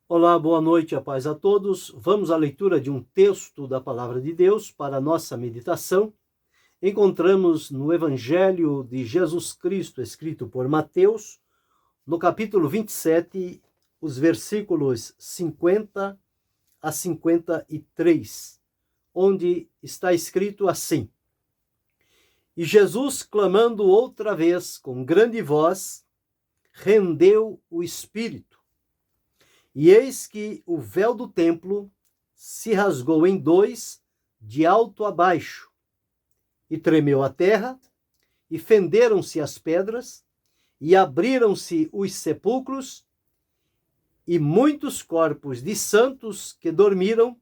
Olá, boa noite, a paz a todos. Vamos à leitura de um texto da Palavra de Deus para a nossa meditação. Encontramos no Evangelho de Jesus Cristo, escrito por Mateus, no capítulo 27, os versículos 50 a 53, onde está escrito assim: E Jesus, clamando outra vez com grande voz, rendeu o espírito. E eis que o véu do templo se rasgou em dois, de alto a baixo, e tremeu a terra, e fenderam-se as pedras, e abriram-se os sepulcros, e muitos corpos de santos que dormiram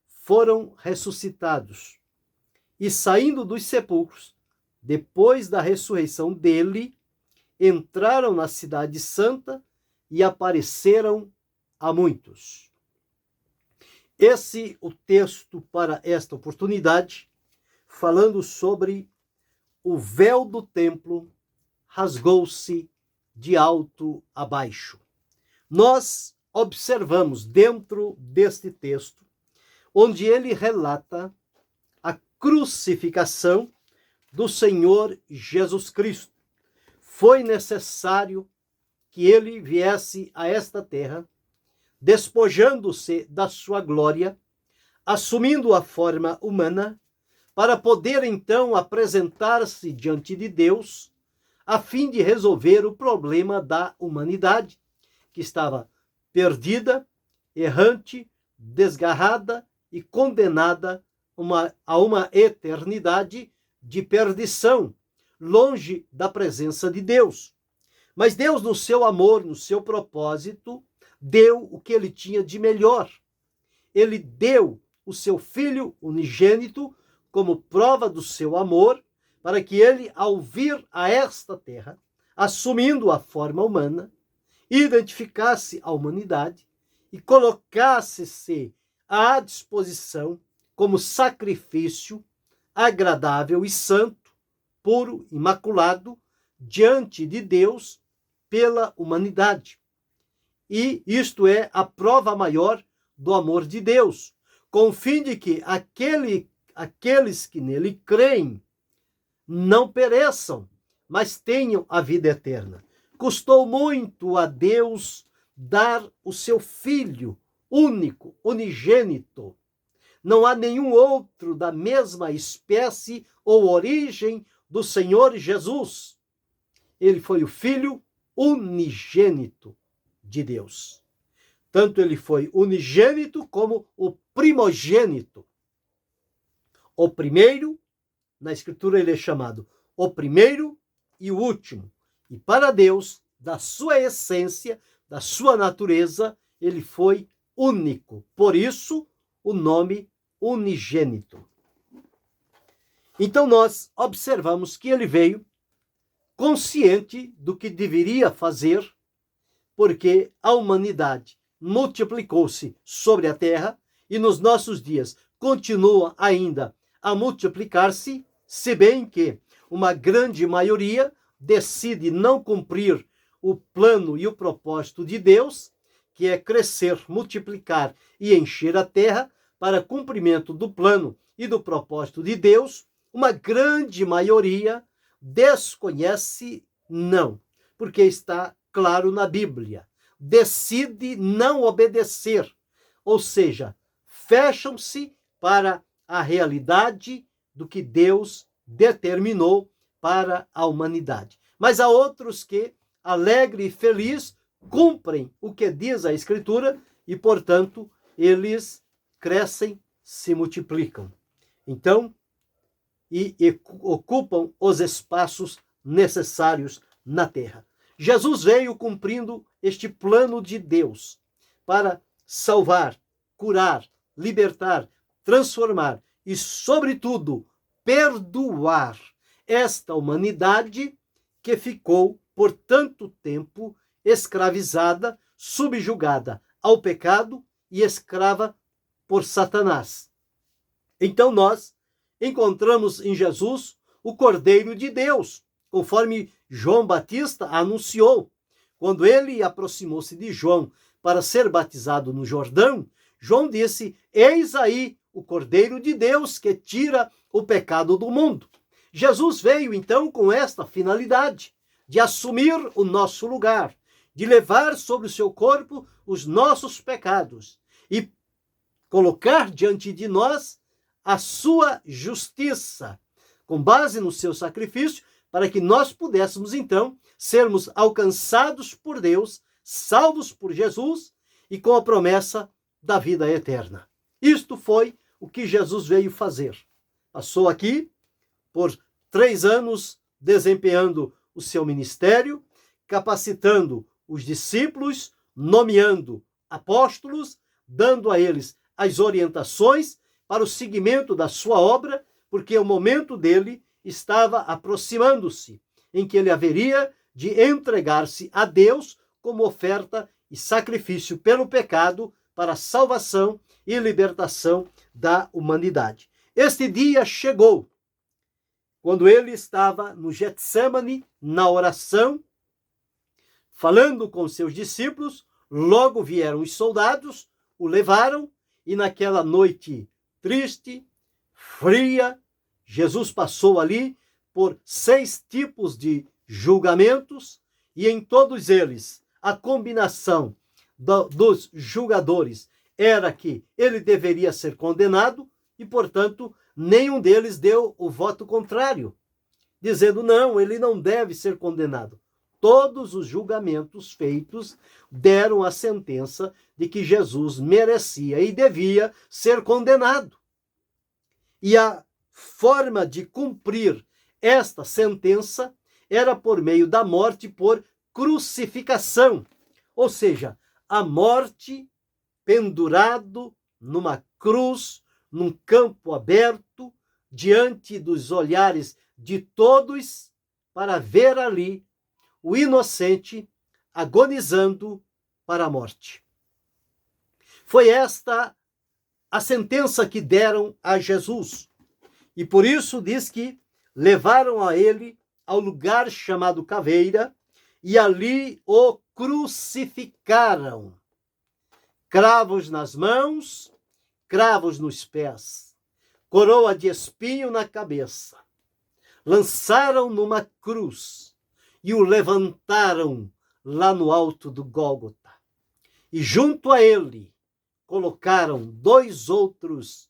foram ressuscitados. E saindo dos sepulcros, depois da ressurreição dele, entraram na cidade santa e apareceram a muitos. Esse o texto para esta oportunidade, falando sobre o véu do templo rasgou-se de alto a baixo. Nós observamos dentro deste texto, onde ele relata a crucificação do Senhor Jesus Cristo. Foi necessário que ele viesse a esta terra, despojando-se da sua glória, assumindo a forma humana, para poder então apresentar-se diante de Deus, a fim de resolver o problema da humanidade, que estava perdida, errante, desgarrada e condenada a uma eternidade de perdição, longe da presença de Deus. Mas Deus, no seu amor, no seu propósito, deu o que ele tinha de melhor. Ele deu o seu Filho unigênito como prova do seu amor, para que ele, ao vir a esta terra, assumindo a forma humana, identificasse a humanidade e colocasse-se à disposição como sacrifício agradável e santo, puro, imaculado, diante de Deus pela humanidade. E isto é a prova maior do amor de Deus, com o fim de que aqueles que nele creem não pereçam, mas tenham a vida eterna. Custou muito a Deus dar o seu Filho único, unigênito. Não há nenhum outro da mesma espécie ou origem do Senhor Jesus. Ele foi o Filho unigênito de Deus. Tanto ele foi unigênito como o primogênito. O primeiro, na Escritura ele é chamado o primeiro e o último. E para Deus, da sua essência, da sua natureza, ele foi único. Por isso, o nome unigênito. Então nós observamos que ele veio consciente do que deveria fazer, porque a humanidade multiplicou-se sobre a terra e nos nossos dias continua ainda a multiplicar-se, se bem que uma grande maioria decide não cumprir o plano e o propósito de Deus, que é crescer, multiplicar e encher a terra para cumprimento do plano e do propósito de Deus. Uma grande maioria desconhece não, porque está claro na Bíblia, decide não obedecer, ou seja, fecham-se para a realidade do que Deus determinou para a humanidade. Mas há outros que, alegre e feliz, cumprem o que diz a Escritura e, portanto, eles crescem, se multiplicam. Então, e ocupam os espaços necessários na terra. Jesus veio cumprindo este plano de Deus para salvar, curar, libertar, transformar e, sobretudo, perdoar esta humanidade que ficou por tanto tempo escravizada, subjugada ao pecado e escrava por Satanás. Então nós encontramos em Jesus o Cordeiro de Deus, conforme João Batista anunciou, quando ele aproximou-se de João para ser batizado no Jordão, João disse: eis aí o Cordeiro de Deus que tira o pecado do mundo. Jesus veio então com esta finalidade, de assumir o nosso lugar, de levar sobre o seu corpo os nossos pecados e colocar diante de nós a sua justiça, com base no seu sacrifício, para que nós pudéssemos então sermos alcançados por Deus, salvos por Jesus e com a promessa da vida eterna. Isto foi o que Jesus veio fazer. Passou aqui por 3 anos desempenhando o seu ministério, capacitando os discípulos, nomeando apóstolos, dando a eles as orientações para o seguimento da sua obra, porque o momento dele estava aproximando-se, em que ele haveria de entregar-se a Deus como oferta e sacrifício pelo pecado para a salvação e libertação da humanidade. Este dia chegou quando ele estava no Getsêmani, na oração, falando com seus discípulos. Logo vieram os soldados, o levaram, e naquela noite triste, fria, Jesus passou ali por 6 tipos de julgamentos, e em todos eles a combinação dos julgadores era que ele deveria ser condenado, e, portanto, nenhum deles deu o voto contrário, dizendo: não, ele não deve ser condenado. Todos os julgamentos feitos deram a sentença de que Jesus merecia e devia ser condenado. E a forma de cumprir esta sentença era por meio da morte por crucificação, ou seja, a morte pendurado numa cruz, num campo aberto, diante dos olhares de todos, para ver ali o inocente agonizando para a morte. Foi esta a sentença que deram a Jesus. E por isso diz que levaram a ele ao lugar chamado Caveira e ali o crucificaram. Cravos nas mãos, cravos nos pés, coroa de espinho na cabeça. Lançaram numa cruz e o levantaram lá no alto do Gólgota. E junto a ele colocaram 2 outros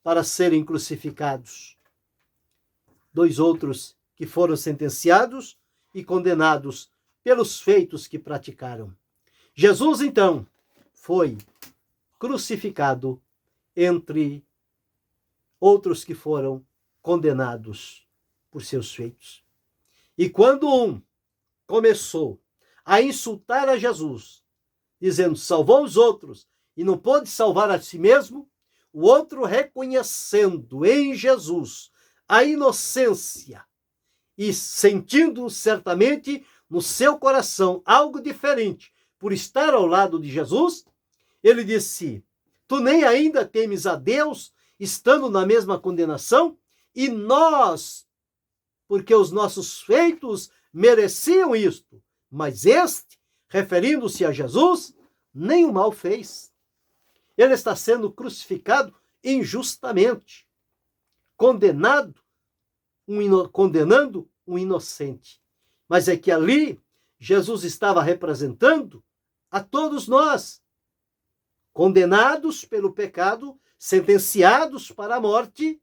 para serem crucificados. 2 outros que foram sentenciados e condenados pelos feitos que praticaram. Jesus, então, foi crucificado entre outros que foram condenados por seus feitos. E quando um começou a insultar a Jesus, dizendo: salvou os outros e não pôde salvar a si mesmo, o outro, reconhecendo em Jesus a inocência e sentindo certamente no seu coração algo diferente por estar ao lado de Jesus, ele disse: tu nem ainda temes a Deus, estando na mesma condenação? E nós, porque os nossos feitos mereciam isto, mas este, referindo-se a Jesus, nem o mal fez. Ele está sendo crucificado injustamente, condenando um inocente. Mas é que ali Jesus estava representando a todos nós, condenados pelo pecado, sentenciados para a morte,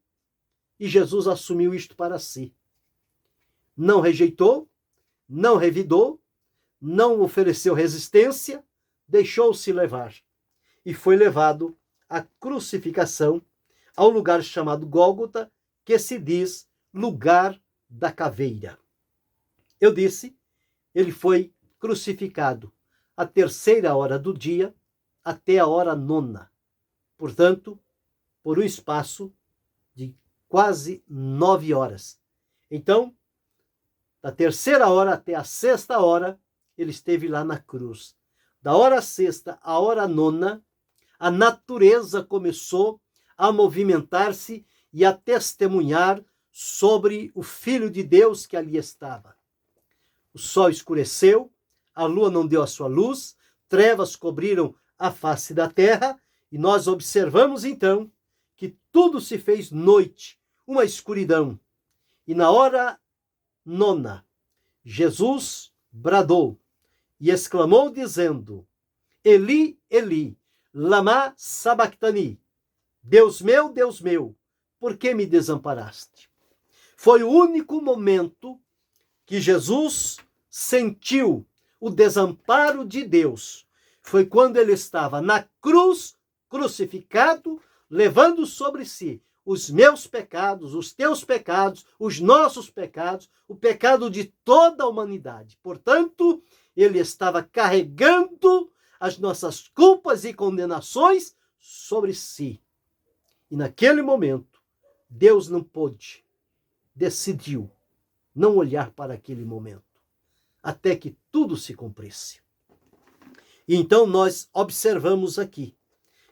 e Jesus assumiu isto para si. Não rejeitou, não revidou, não ofereceu resistência, deixou-se levar e foi levado à crucificação, ao lugar chamado Gólgota, que se diz lugar da caveira. Eu disse, ele foi crucificado à 3ª hora do dia até a hora 9ª. Portanto, por um espaço de quase 9 horas. Então, da 3ª hora até a 6ª hora, ele esteve lá na cruz. Da hora 6ª à hora 9ª, a natureza começou a movimentar-se e a testemunhar sobre o Filho de Deus que ali estava. O sol escureceu, a lua não deu a sua luz, trevas cobriram a face da terra, e nós observamos então que tudo se fez noite, uma escuridão. E na hora nona, Jesus bradou e exclamou dizendo: Eli, Eli, lama sabachthani. Deus meu, por que me desamparaste? Foi o único momento que Jesus sentiu o desamparo de Deus. Foi quando ele estava na cruz, crucificado, levando sobre si os meus pecados, os teus pecados, os nossos pecados, o pecado de toda a humanidade. Portanto, ele estava carregando as nossas culpas e condenações sobre si. E naquele momento, Deus não pôde, decidiu não olhar para aquele momento, até que tudo se cumprisse. E então nós observamos aqui.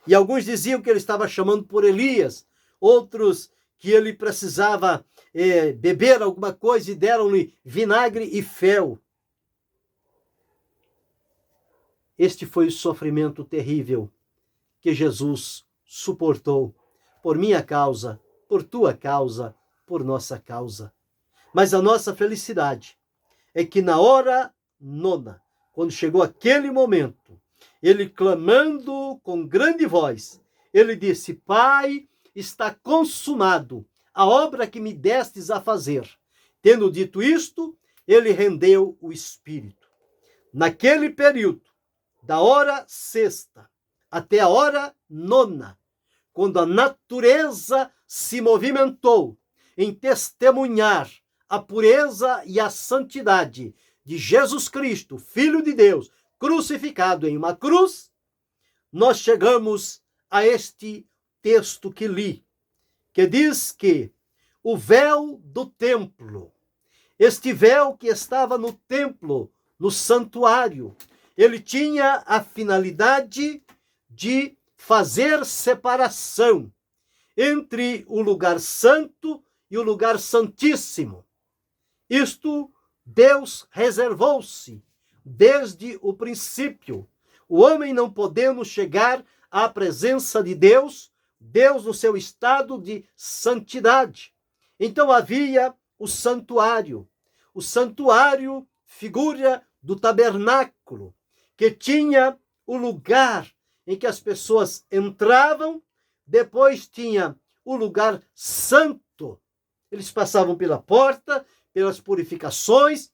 E alguns diziam que ele estava chamando por Elias, outros que ele precisava beber alguma coisa e deram-lhe vinagre e fel. Este foi o sofrimento terrível que Jesus suportou por minha causa, por tua causa, por nossa causa. Mas a nossa felicidade é que na hora nona, quando chegou aquele momento, ele clamando com grande voz, ele disse: Pai, está consumado a obra que me destes a fazer. Tendo dito isto, ele rendeu o espírito. Naquele período, da hora sexta até a hora nona, quando a natureza se movimentou em testemunhar a pureza e a santidade de Jesus Cristo, Filho de Deus, crucificado em uma cruz, nós chegamos a este texto que li, que diz que o véu do templo, este véu que estava no templo, no santuário, ele tinha a finalidade de fazer separação entre o lugar santo e o lugar santíssimo. Isto Deus reservou-se desde o princípio. O homem não podendo chegar à presença de Deus, Deus no seu estado de santidade. Então havia o santuário. O santuário, figura do tabernáculo, que tinha o lugar em que as pessoas entravam, depois tinha o lugar santo. Eles passavam pela porta, pelas purificações,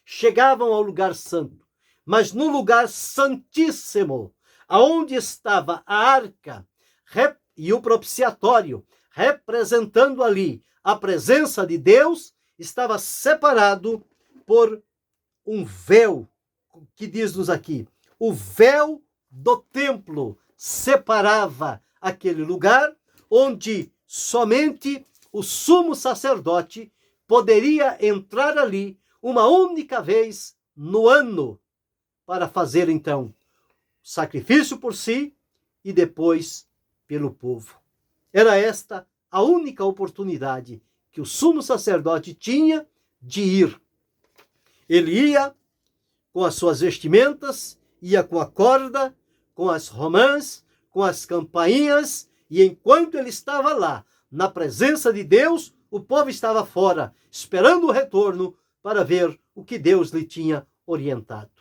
chegavam ao lugar santo. Mas no lugar santíssimo, aonde estava a arca e o propiciatório, representando ali a presença de Deus, estava separado por um véu, que diz-nos aqui, o véu do templo separava aquele lugar onde somente o sumo sacerdote poderia entrar ali uma única vez no ano para fazer então sacrifício por si e depois pelo povo. Era esta a única oportunidade que o sumo sacerdote tinha de ir. Ele ia com as suas vestimentas, ia com a corda, com as romãs, com as campainhas, e enquanto ele estava lá, na presença de Deus, o povo estava fora, esperando o retorno para ver o que Deus lhe tinha orientado.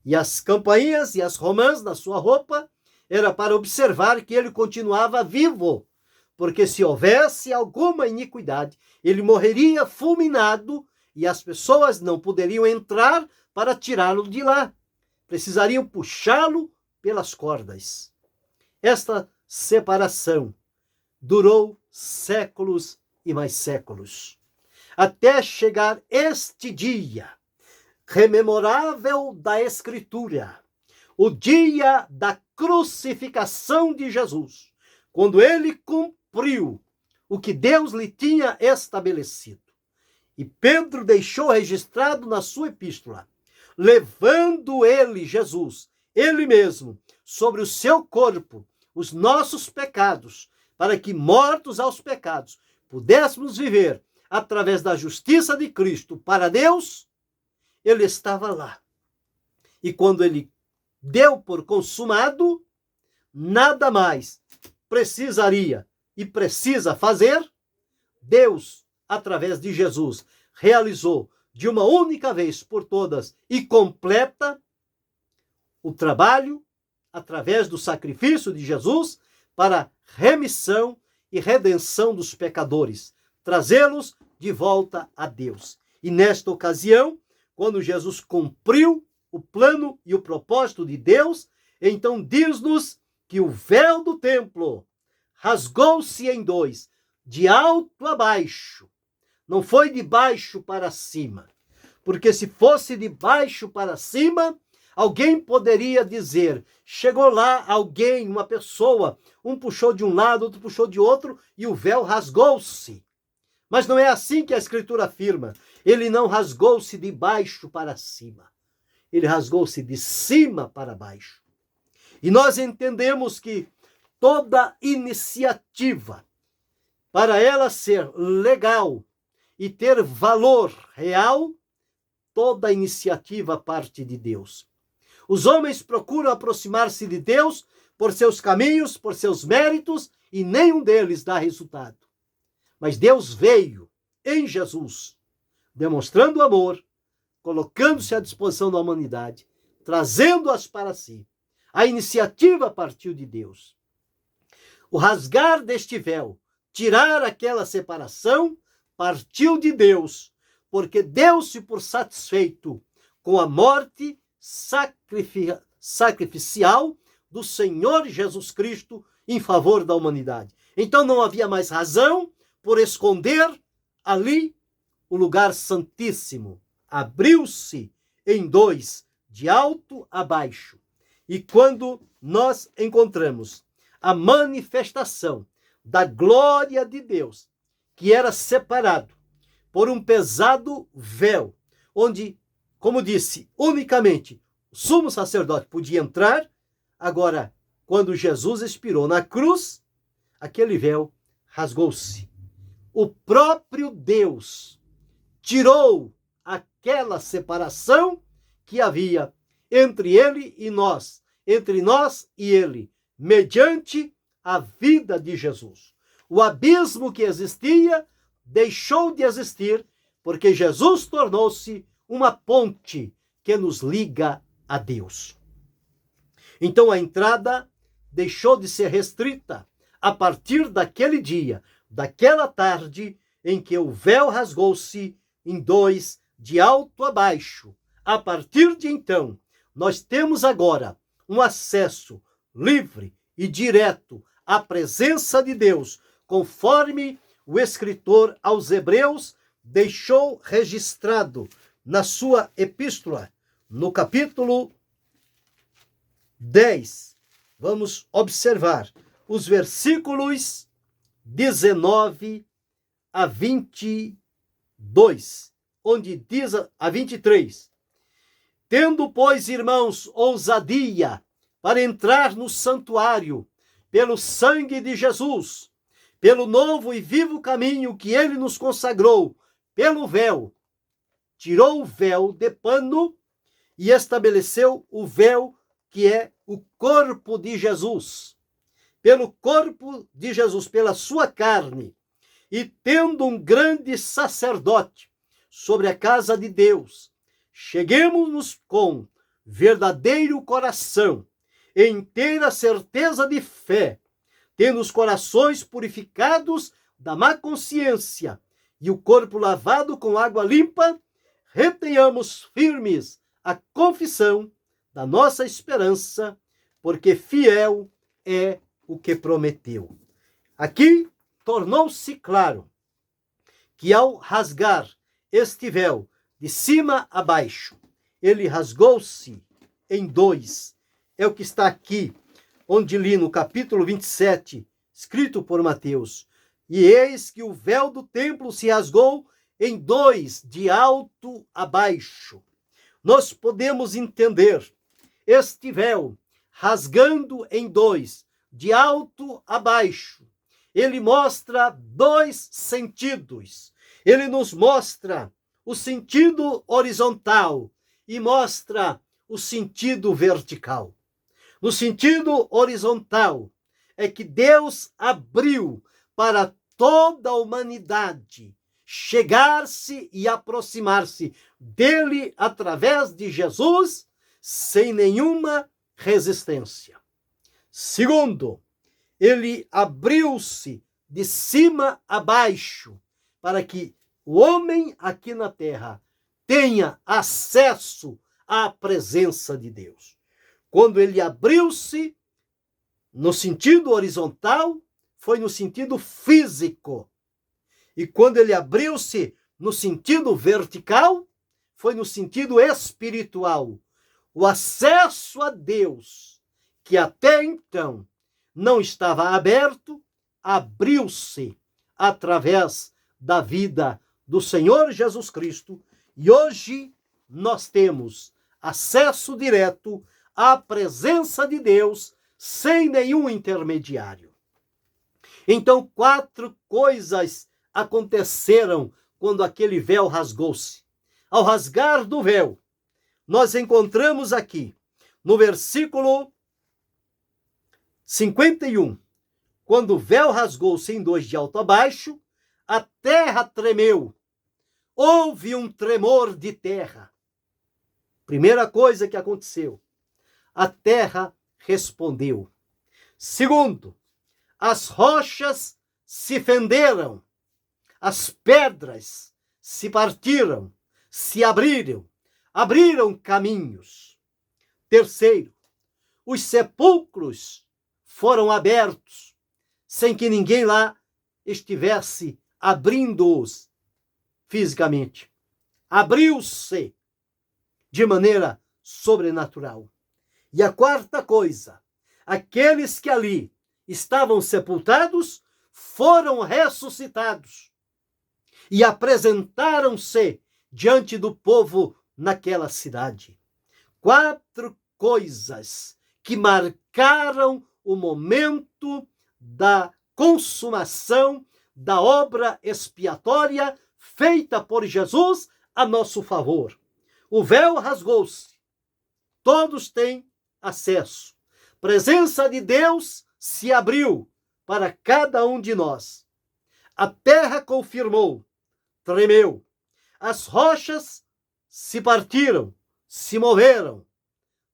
E as campainhas e as romãs na sua roupa era para observar que ele continuava vivo, porque se houvesse alguma iniquidade, ele morreria fulminado e as pessoas não poderiam entrar para tirá-lo de lá. Precisariam puxá-lo pelas cordas. Esta separação durou séculos e mais séculos, até chegar este dia rememorável da Escritura, o dia da crucificação de Jesus, quando ele cumpriu o que Deus lhe tinha estabelecido. E Pedro deixou registrado na sua epístola, levando ele, Jesus, ele mesmo, sobre o seu corpo, os nossos pecados, para que, mortos aos pecados, pudéssemos viver através da justiça de Cristo para Deus. Ele estava lá, E quando ele deu por consumado, nada mais precisaria e precisa fazer. Deus, através de Jesus, realizou de uma única vez por todas e completa o trabalho através do sacrifício de Jesus para remissão e redenção dos pecadores, trazê-los de volta a Deus. E nesta ocasião, quando Jesus cumpriu o plano e o propósito de Deus, então diz-nos que o véu do templo rasgou-se em dois, de alto a baixo. Não foi de baixo para cima, porque se fosse de baixo para cima, alguém poderia dizer, chegou lá alguém, uma pessoa, um puxou de um lado, outro puxou de outro, e o véu rasgou-se. Mas não é assim que a Escritura afirma. Ele não rasgou-se de baixo para cima. Ele rasgou-se de cima para baixo. E nós entendemos que toda iniciativa, para ela ser legal e ter valor real, toda iniciativa parte de Deus. Os homens procuram aproximar-se de Deus por seus caminhos, por seus méritos, e nenhum deles dá resultado. Mas Deus veio em Jesus, demonstrando amor, colocando-se à disposição da humanidade, trazendo-as para si. A iniciativa partiu de Deus. O rasgar deste véu, tirar aquela separação, partiu de Deus, porque deu-se por satisfeito com a morte sacrificial do Senhor Jesus Cristo em favor da humanidade. Então não havia mais razão por esconder ali o lugar santíssimo. Abriu-se em dois, de alto a baixo. E quando nós encontramos a manifestação da glória de Deus, que era separado por um pesado véu, onde, como disse, unicamente o sumo sacerdote podia entrar. Agora, quando Jesus expirou na cruz, aquele véu rasgou-se. O próprio Deus tirou aquela separação que havia entre ele e nós, entre nós e ele, mediante a vida de Jesus. O abismo que existia deixou de existir, porque Jesus tornou-se uma ponte que nos liga a Deus. Então a entrada deixou de ser restrita a partir daquele dia, daquela tarde em que o véu rasgou-se em dois, de alto a baixo. A partir de então, nós temos agora um acesso livre e direto à presença de Deus, conforme o escritor aos Hebreus deixou registrado na sua epístola, no capítulo 10. Vamos observar os versículos 19 a 22, onde diz a 23. Tendo, pois, irmãos, ousadia para entrar no santuário, pelo sangue de Jesus, pelo novo e vivo caminho que ele nos consagrou, pelo véu, tirou o véu de pano e estabeleceu o véu que é o corpo de Jesus. Pelo corpo de Jesus, pela sua carne, e tendo um grande sacerdote sobre a casa de Deus, cheguemos-nos com verdadeiro coração, inteira certeza de fé, tendo os corações purificados da má consciência e o corpo lavado com água limpa, retenhamos firmes a confissão da nossa esperança, porque fiel é o que prometeu. Aqui tornou-se claro que ao rasgar este véu de cima a baixo, ele rasgou-se em dois. É o que está aqui, onde li no capítulo 27, escrito por Mateus. E eis que o véu do templo se rasgou em dois, de alto a baixo. Nós podemos entender este véu rasgando em dois, de alto a baixo. Ele mostra dois sentidos. Ele nos mostra o sentido horizontal e mostra o sentido vertical. No sentido horizontal, é que Deus abriu para toda a humanidade chegar-se e aproximar-se dele através de Jesus sem nenhuma resistência. Segundo, ele abriu-se de cima a baixo para que o homem aqui na terra tenha acesso à presença de Deus. Quando ele abriu-se no sentido horizontal, foi no sentido físico. E quando ele abriu-se no sentido vertical, foi no sentido espiritual. O acesso a Deus, que até então não estava aberto, abriu-se através da vida do Senhor Jesus Cristo. E hoje nós temos acesso direto à presença de Deus sem nenhum intermediário. Então, 4 coisas aconteceram quando aquele véu rasgou-se. Ao rasgar do véu, nós encontramos aqui, no versículo 51, quando o véu rasgou-se em 2 de alto a baixo, a terra tremeu. Houve um tremor de terra. Primeira coisa que aconteceu, a terra respondeu. Segundo, as rochas se fenderam, as pedras se partiram, se abriram caminhos. Terceiro, os sepulcros foram abertos, sem que ninguém lá estivesse abrindo-os fisicamente. Abriu-se de maneira sobrenatural. E a quarta coisa, aqueles que ali estavam sepultados foram ressuscitados e apresentaram-se diante do povo naquela cidade. 4 coisas que marcaram o momento da consumação da obra expiatória feita por Jesus a nosso favor. O véu rasgou-se. Todos têm acesso. Presença de Deus se abriu para cada um de nós. A terra confirmou, tremeu. As rochas se partiram, se moveram,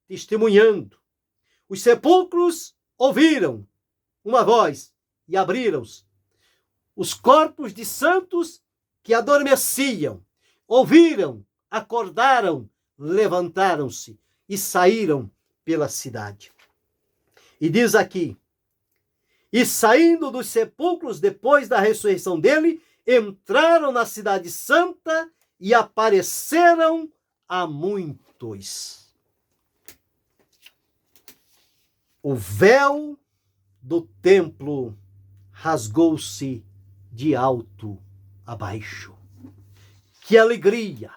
testemunhando. Os sepulcros ouviram uma voz e abriram-se. Os corpos de santos que adormeciam ouviram, acordaram, levantaram-se e saíram pela cidade. E diz aqui, e saindo dos sepulcros depois da ressurreição dele, entraram na cidade santa e apareceram a muitos. O véu do templo rasgou-se de alto a baixo. Que alegria,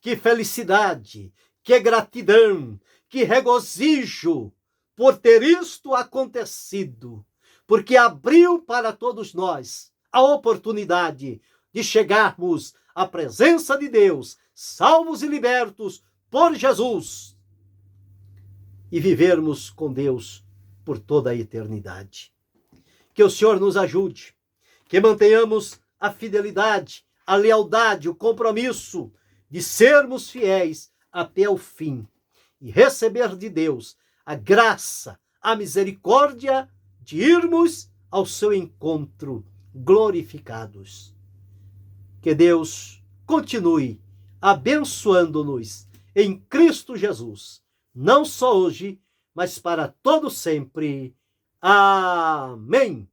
que felicidade, que gratidão, que regozijo por ter isto acontecido, porque abriu para todos nós a oportunidade de chegarmos à presença de Deus, salvos e libertos por Jesus, e vivermos com Deus por toda a eternidade. Que o Senhor nos ajude, que mantenhamos a fidelidade, a lealdade, o compromisso de sermos fiéis até o fim e receber de Deus a graça, a misericórdia de irmos ao seu encontro glorificados. Que Deus continue abençoando-nos em Cristo Jesus, não só hoje, mas para todo sempre. Amém.